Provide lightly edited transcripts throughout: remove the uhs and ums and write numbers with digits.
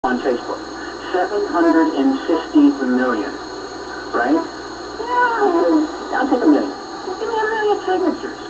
on Facebook. 750 million, right? Yeah, I'll take a million. Give me a million signatures.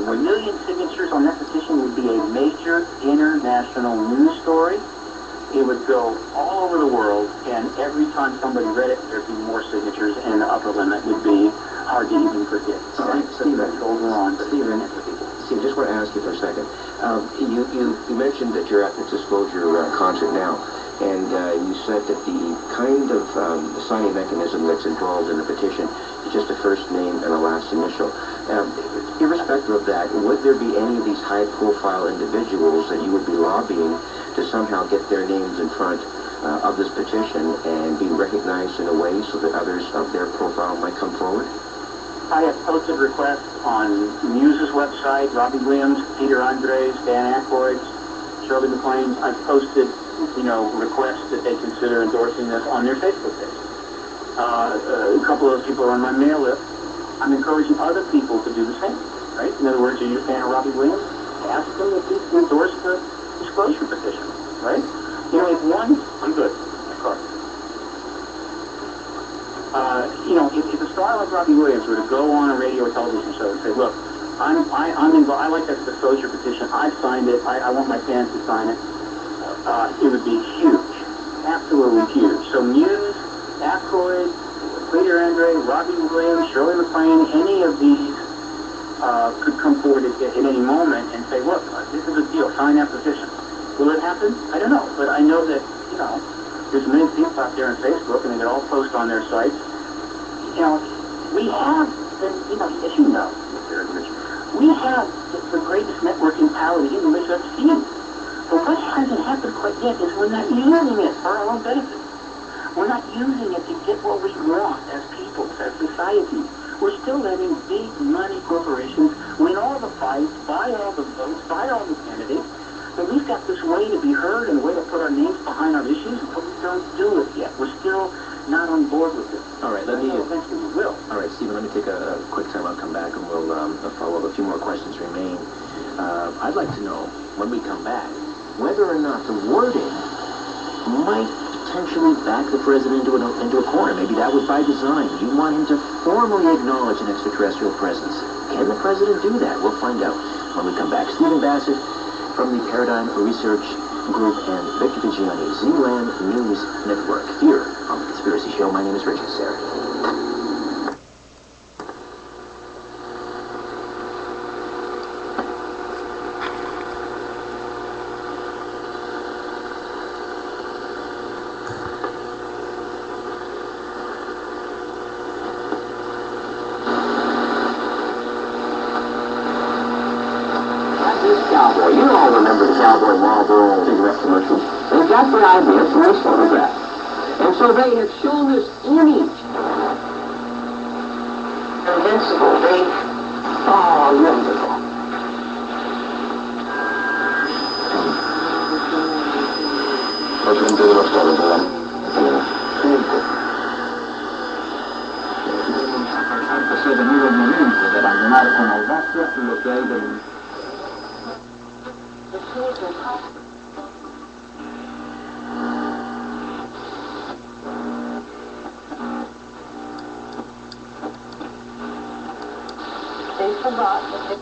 A million signatures on that petition would be a major international news story. It would go all over the world, and every time somebody read it, there'd be more signatures, and the upper limit would be hard to even forget. All right, Stephen, Stephen, just want to ask you for a second. You mentioned that you're at the disclosure concert now, and you said that the kind of signing mechanism that's involved in the petition is just a first name and a last initial. Irrespective of that, would there be any of these high-profile individuals that you would be lobbying to somehow get their names in front of this petition and be recognized in a way so that others of their profile might come forward? I have posted requests on Muse's website, Robbie Williams, Peter Andres, Dan Aykroyd, Shirley MacLaine's. I've posted, requests that they consider endorsing this on their Facebook page. A couple of those people are on my mail list. I'm encouraging other people to do the same, right? In other words, are you a fan of Robbie Williams? Ask them if he can endorse the disclosure petition, right? If one, I'm good. If a star like Robbie Williams were to go on a radio or television show and say, look, I'm involved, I like that disclosure petition, I've signed it, I want my fans to sign it, it would be huge, absolutely huge. So Muse, Aykroyd, Peter Andre, Robbie Williams, Shirley MacLaine, any of these could come forward at any moment and say, look, this is a deal, sign that petition. Will it happen? I don't know, but I know that, there's many people out there on Facebook, and they all post on their sites. We have, as you know, we have the greatest networking power the human race has ever seen. But what hasn't happened quite yet is we're not using it for our own benefit. We're not using it to get what we want as people, as society. We're still letting big money corporations win all the fights, buy all the votes, buy all the candidates. But we've got this way to be heard and a way to put our names behind our issues, but we don't do it yet. We're still not on board with it. All right, eventually we will. All right, Stephen, let me take a quick time. I'll come back and we'll follow up. A few more questions remain. I'd like to know, when we come back, whether or not the wording might potentially back the president into a corner. Maybe that was by design. You want him to formally acknowledge an extraterrestrial presence. Can the president do that? We'll find out when we come back. Stephen Bassett from the Paradigm Research Group and Victor Vigiani, Z-Land News Network, here on The Conspiracy Show. My name is Richard Serra. Cowboy. You all remember the Cowboy Marlboro cigarette commercials. They got the idea from this photograph. And so they have shown this image. Invincible. Wonderful. They forgot that they...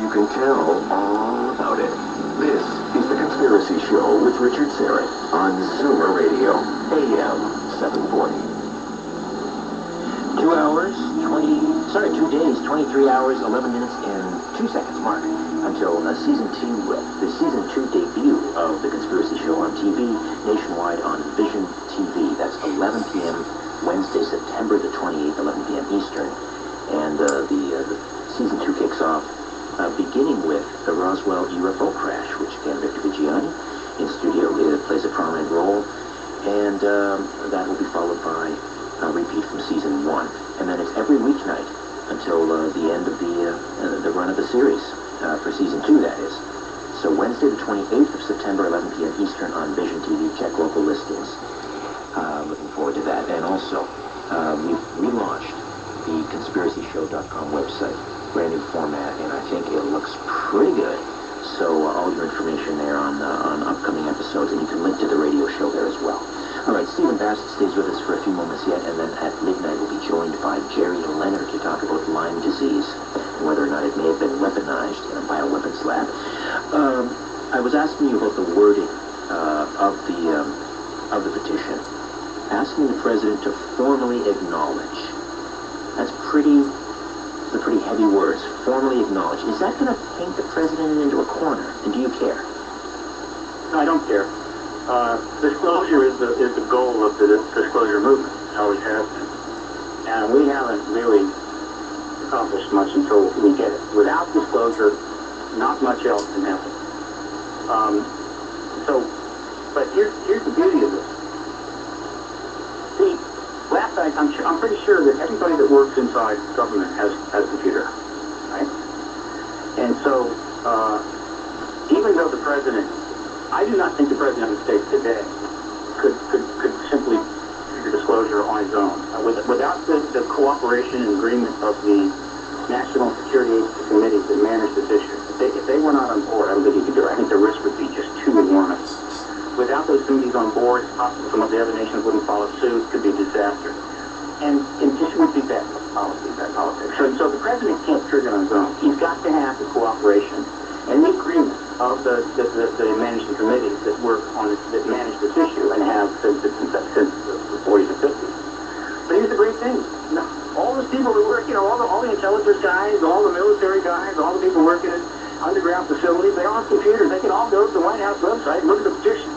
You can tell all about it. This is The Conspiracy Show with Richard Serra on Zoomer Radio, AM 740. 2 days, 23 hours, 11 minutes, and 2 seconds, Mark, until the season 2 debut of The Conspiracy Show on TV, nationwide on Vision TV. That's 11 p.m. Wednesday, September the 28th, 11 p.m. Eastern. And the season 2 kicks off beginning with the Roswell UFO crash, which again, Victor Vigiani in studio plays a prominent role. And and that will be followed by a repeat from season 1. And then it's every weeknight until the end of the run of the series, for season 2, that is. So Wednesday the 28th of September, 11 p.m. Eastern on Vision TV. Check local listings. Looking forward to that. And also, we've relaunched the conspiracyshow.com website. Brand new format, and I think it looks pretty good. So all your information there on upcoming episodes, and you can link to the radio show there as well. All right, Stephen Bassett stays with us for a few moments yet, and then at midnight we'll be joined by Jerry Leonard to talk about Lyme disease and whether or not it may have been weaponized in a bioweapons lab. I was asking you about the wording of the petition, asking the president to formally acknowledge. That's pretty heavy words. Formally acknowledge. Is that going to paint the president into a corner? And do you care? No, I don't care. Disclosure is the goal of the disclosure movement. It always has been. And we haven't really accomplished much until we get it. Without disclosure, not much else can happen. But here's the beauty of this. See, last night, I'm pretty sure that everybody that works inside government has a computer, right? And so, even though the president, I do not think the President of the States today could simply do disclosure on his own. Without the cooperation and agreement of the National Security Agency committees that manage this issue, if they were not on board, I don't think he could do it. I think the risk would be just too enormous. Without those committees on board, it's possible some of the other nations wouldn't follow suit. It could be a disaster. And just would be bad policy, bad politics. So the President can't trigger on his own. He's got to have the cooperation and the agreement of the managing committees that work on it, that manage this issue and have since the 40s and 50s. But here's the great thing. All those people that work, all the intelligence guys, all the military guys, all the people working in underground facilities, they all have computers. They can all go to the White House website and look at the petition.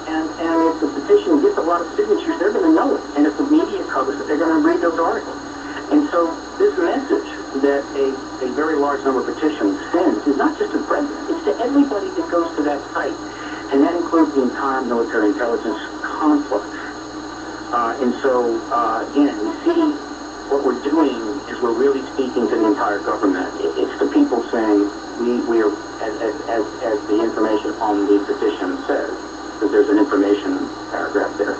And if the petition gets a lot of signatures, they're going to know it. And if the media covers it, they're going to read those articles. And so this message that a very large number of petitions sends is not just to the president, it's to everybody that goes to that site. And that includes the entire military intelligence complex. And so, again, we see what we're doing is we're really speaking to the entire government. It's the people saying, we are, as the information on the petition says, because there's an information paragraph there,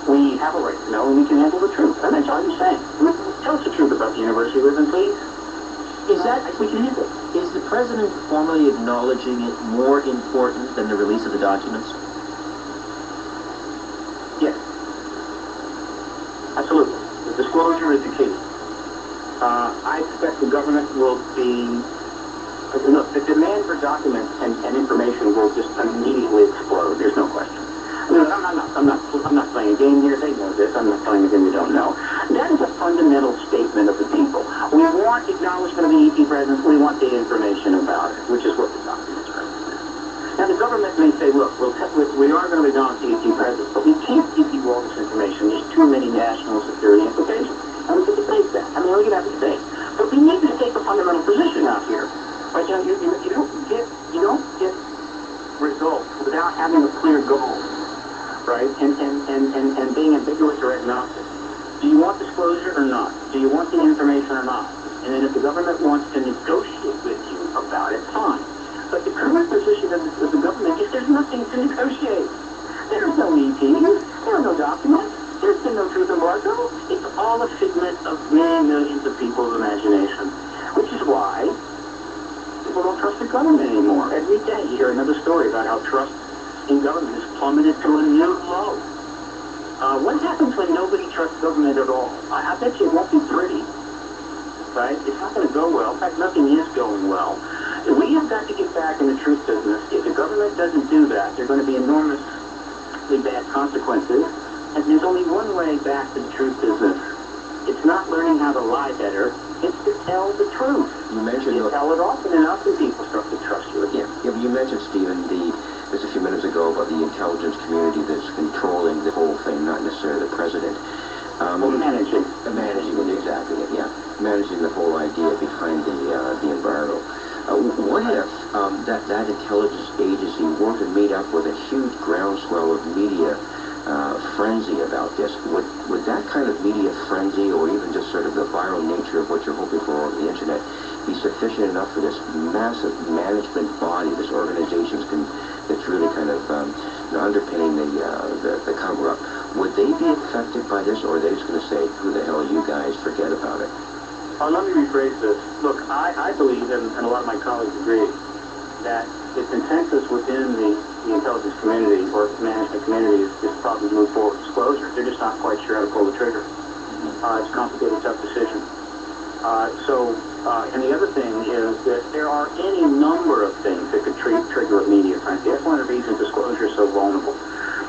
we have a right to know and we can handle the truth. And that's all you're saying. Tell us the truth about the university we live in, please. We can handle it. Is the president formally acknowledging it more important than the release of the documents? Yes. Absolutely. The disclosure is the key. I expect the government will be... Look, the demand for documents and information will just immediately explode. There's no question. I'm not playing a game here. They know this. I'm not playing a game they don't know. That is a fundamental statement of the people. We want acknowledgement of the ET presence. We want the information about it, which is what the documents represent. Now, the government may say, look, we are going to acknowledge the ET presence, but we can't give you all this information. There's too many national security implications. And we can debate that. We can have a debate. But we need to take a fundamental position out here. Right, John, you don't get results without having a clear goal, right? And being ambiguous or agnostic. Do you want disclosure or not? Do you want the information or not? And then if the government wants to negotiate with you about it, fine. But the current position of the government is there's nothing to negotiate. There's no EPs. There are no documents. There's been no truth embargo. It's all a figment of many millions of people's imagination, which is why people don't trust the government anymore. Every day you hear another story about how trust in government has plummeted to a new low. What happens when nobody trusts government at all? I bet you it won't be pretty, right? It's not going to go well. In fact, nothing is going well. We have got to get back in the truth business. If the government doesn't do that, there are going to be enormously bad consequences. And there's only one way back to the truth business. It's not learning how to lie better. It's to tell the truth. You mentioned... You tell it often enough and people start to trust you again. Yeah, but you mentioned, Stephen, just a few minutes ago about the intelligence community that's controlling the whole thing, not necessarily the president. Managing. Managing it, exactly, yeah. Managing the whole idea behind the embargo. What if that intelligence agency weren't made up with a huge groundswell of media frenzy about this, would that kind of media frenzy, or even just sort of the viral nature of what you're hoping for over the internet, be sufficient enough for this massive management body, this organization that's really kind of underpinning the cover-up? Would they be affected by this, or are they just going to say, who the hell are you guys, forget about it? Let me rephrase this. Look, I believe, and a lot of my colleagues agree, that the consensus within the intelligence community or management community is probably move forward with disclosure. They're just not quite sure how to pull the trigger. It's a complicated, tough decision. And the other thing is that there are any number of things that could trigger a media frenzy. That's one of the reasons disclosure is so vulnerable.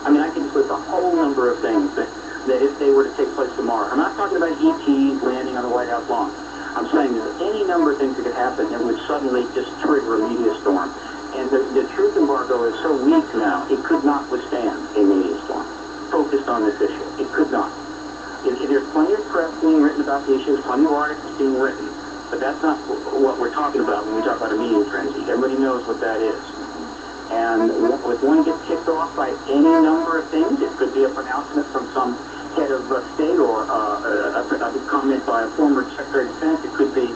I mean, I can just list a whole number of things that if they were to take place tomorrow. I'm not talking about ETs landing on the White House lawn. I'm saying there's any number of things that could happen that would suddenly just trigger a media storm. And the truth embargo is so weak now, it could not withstand a media storm focused on this issue. It could not. There's plenty of press being written about the issue, plenty of articles being written, but that's not what we're talking about when we talk about a media frenzy. Everybody knows what that is. And if one gets kicked off by any number of things, it could be a pronouncement from some head of state or a comment by a former Secretary of Defense. It could be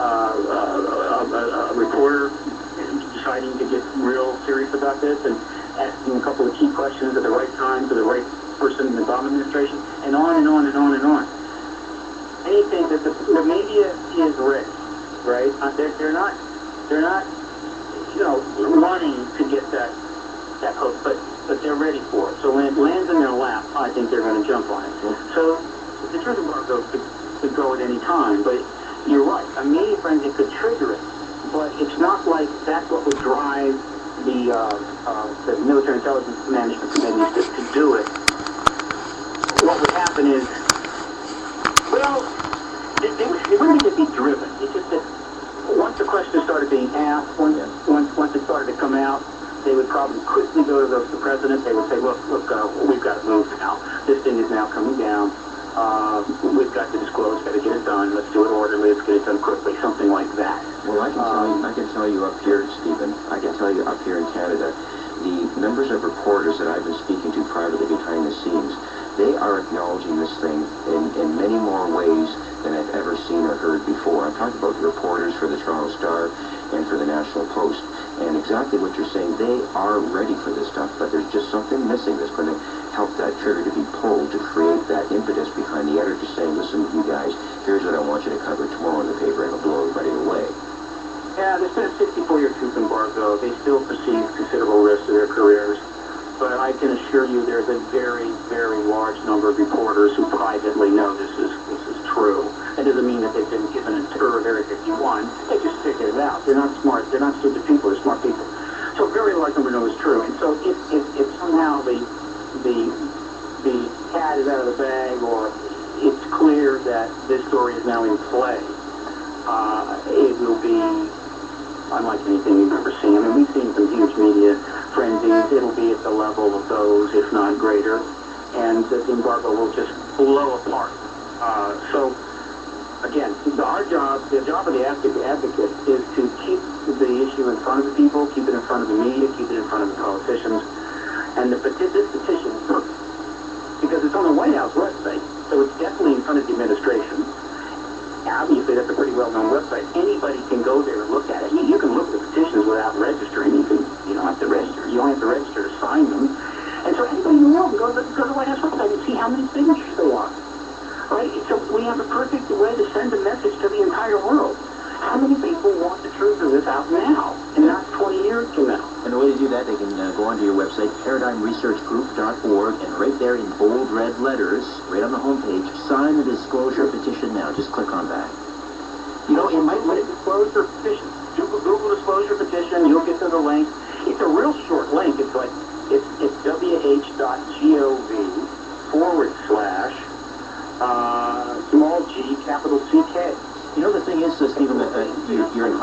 a reporter deciding to get real serious about this and asking a couple of key questions at the right time to the right person in the Obama administration, and on and on and on and on. Anything that the media is ready, right? They're not running to get that hook, but they're ready for it. So when it lands in their lap, I think they're going to jump on it. So the truth embargo could go at any time, but you're right. A media frenzy could trigger it, but it's not like that's what would drive the military intelligence management committees to do it. What would happen is, well, they wouldn't just be driven. It's just that once the question started being asked, once it started to come out, they would probably quickly go to the president. They would say, look, we've got to move now. This thing is now coming down. We've got to disclose, got to get it done. Let's do it orderly. Let's get it done quickly. Something like that. Well, I can tell you up here, Stephen, I can tell you up here in Canada, the numbers of reporters that I've been speaking to privately behind the scenes, they are acknowledging this thing in many more ways than I've ever seen or heard before. I'm talking about the reporters for the Toronto Star and for the National Post. And exactly what you're saying, they are ready for this stuff, but there's just something missing that's going to help that trigger to be pulled to create that impetus behind the editor saying, listen, you guys, here's what I want you to cover tomorrow in the paper, and it'll blow everybody away. Yeah, there's been a 64-year truth embargo. They still perceive considerable risk to their careers. But I can assure you there's a very, very large number of reporters who privately know this is true. That doesn't mean that they've been given a tour of Area 51. They just figured it out. They're not smart. They're not stupid people. They're smart people. So a very large number know it's true. And so if somehow the cat is out of the bag, or it's clear that this story is now in play, it will be unlike anything you've ever seen. I mean, we've seen some huge media frenzies. It'll be at the level of those, if not greater, and the embargo will just blow apart. So, again, our job, the job of the advocate, is to keep the issue in front of the people, keep it in front of the media, keep it in front of the politicians. And this petition is perfect because it's on the White House website, so it's definitely in front of the administration. Obviously, that's a pretty well-known website. Anybody can go there and look at it. You can look at the petitions without registering. You don't have to register. You don't have to register to sign them. And so anybody in the world can go to the White House website and see how many signatures there are. Right? So we have a perfect way to send a message to the entire world. How many people want the truth of this out now, and not 20 years from now? And the way to do that, they can go onto your website, paradigmresearchgroup.org, and right there in bold red letters, right on the homepage, sign the disclosure petition now. Just click on that. You know, it might... Disclosure petition. Google disclosure petition, you'll get to the link. It's a real short link. It's like, it's wh.gov/ small g, capital CK. You know, the thing is, Stephen, you're in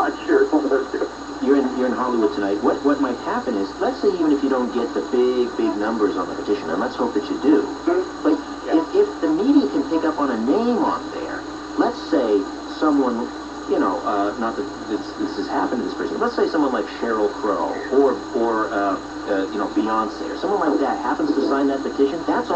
Hollywood tonight. What might happen is, let's say even if you don't get the big numbers on the petition, and let's hope that you do, but if the media can pick up on a name on there, let's say someone, you know, not that this has happened to this person, let's say someone like Sheryl Crow, or you know, Beyonce or someone like that happens to sign that petition, that's all